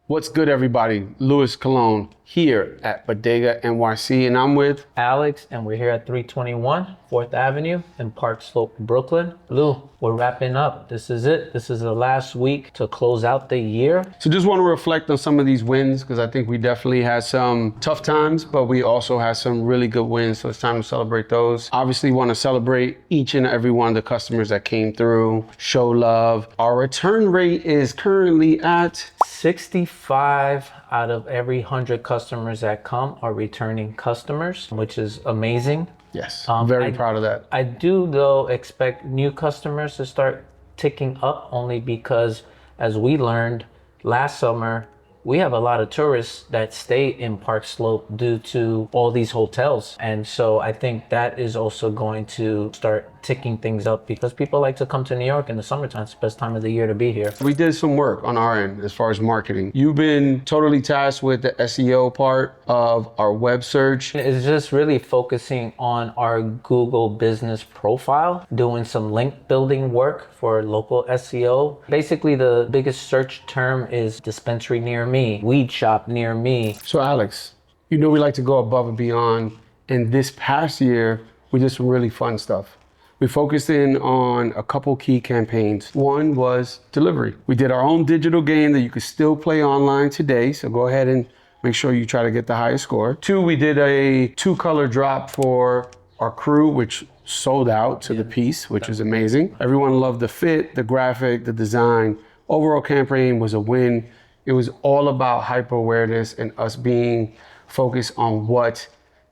What's good, everybody? Louis Cologne here at Budega NYC, and I'm with Alex, and we're here at 321 4th Avenue in Park Slope, Brooklyn. Lou, we're wrapping up. This is it. This is the last week to close out the year. So just want to reflect on some of these wins, because I think we definitely had some tough times, but we also had some really good wins. So it's time to celebrate those. Obviously want to celebrate each and every one of the customers that came through, show love. Our return rate is currently at 65 out of every 100 customers that come are returning customers, which is amazing. Yes, very proud of that. I do, though, expect new customers to start ticking up, only because, as we learned last summer, we have a lot of tourists that stay in Park Slope due to all these hotels. And so I think that is also going to start ticking things up, because people like to come to New York in the summertime. It's the best time of the year to be here. We did some work on our end as far as marketing. You've been totally tasked with the SEO part of our web search. It's just really focusing on our Google business profile, doing some link building work for local SEO. Basically, the biggest search term is dispensary near me, weed shop near me. So Alex, you know we like to go above and beyond. And this past year, we did some really fun stuff. We focused in on a couple key campaigns. One was delivery. We did our own digital game that you could still play online today. So go ahead and make sure you try to get the highest score. Two, we did a 2-color drop for our crew, which sold out to the piece, which was amazing. Everyone loved the fit, the graphic, the design. Overall campaign was a win. It was all about hyper awareness and us being focused on what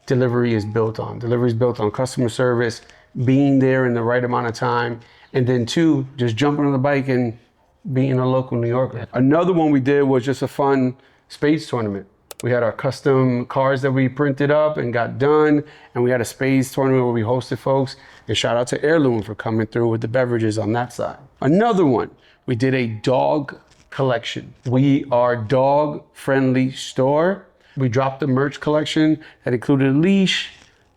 delivery is built on. Delivery is built on customer service, being there in the right amount of time, and then two, just jumping on the bike and being a local New Yorker. Yeah. Another one we did was just a fun spades tournament. We had our custom cards that we printed up and got done, and we had a spades tournament where we hosted folks, and shout out to Heirloom for coming through with the beverages on that side. Another one, we did a dog collection. We are a dog-friendly store. We dropped a merch collection that included a leash,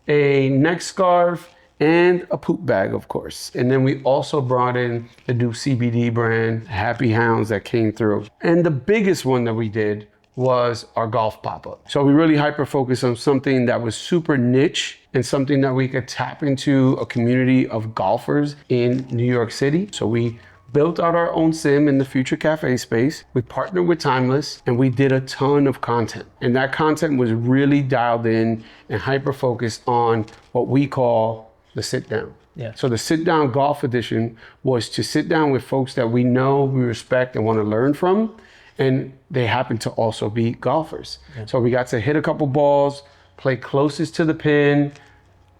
a neck scarf, and a poop bag, of course. And then we also brought in the new CBD brand, Happy Hounds, that came through. And the biggest one that we did was our golf pop-up. So we really hyper-focused on something that was super niche and something that we could tap into a community of golfers in New York City. So we built out our own sim in the Future Cafe space. We partnered with Timeless, and we did a ton of content. And that content was really dialed in and hyper-focused on what we call the sit down. Yeah. So the sit down golf edition was to sit down with folks that we know, we respect, and want to learn from. And they happen to also be golfers. Yeah. So we got to hit a couple balls, play closest to the pin,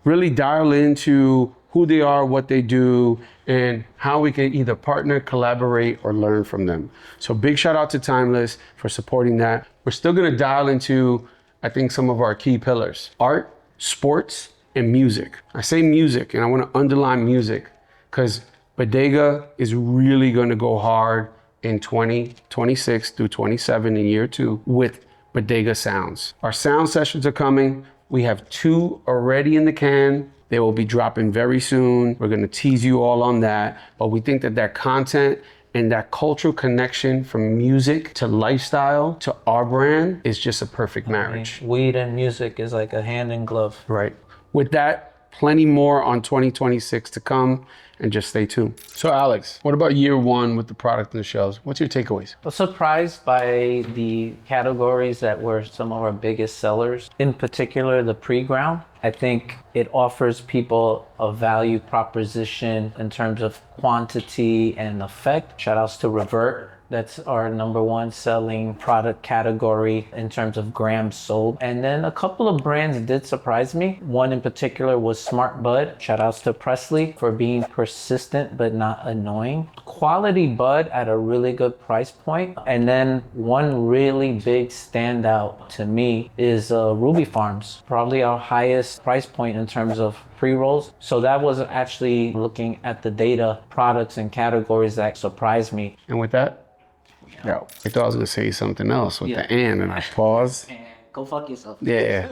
really dial into who they are, what they do, and how we can either partner, collaborate, or learn from them. So big shout out to Timeless for supporting that. We're still gonna dial into, I think, some of our key pillars: art, sports, and music. I say music, and I want to underline music, because Budega is really going to go hard in 2026 through 27 in year 2 with Budega Sounds. Our sound sessions are coming. We have 2 already in the can. They will be dropping very soon. We're going to tease you all on that. But we think that that content and that cultural connection from music to lifestyle to our brand is just a perfect marriage. I mean, weed and music is like a hand in glove. Right. With that, plenty more on 2026 to come, and just stay tuned. So Alex, what about year 1 with the product on the shelves? What's your takeaways? I was surprised by the categories that were some of our biggest sellers. In particular, the pre-ground. I think it offers people a value proposition in terms of quantity and effect. Shout outs to Revert. That's our #1 selling product category in terms of grams sold. And then a couple of brands did surprise me. One in particular was Smart Bud. Shout outs to Presley for being persistent but not annoying. Quality bud at a really good price point. And then one really big standout to me is Ruby Farms. Probably our highest price point in terms of pre-rolls. So that was actually, looking at the data, products and categories that surprised me. And with that, yo, I thought I was gonna say something else with the and I paused. Go fuck yourself. Yeah.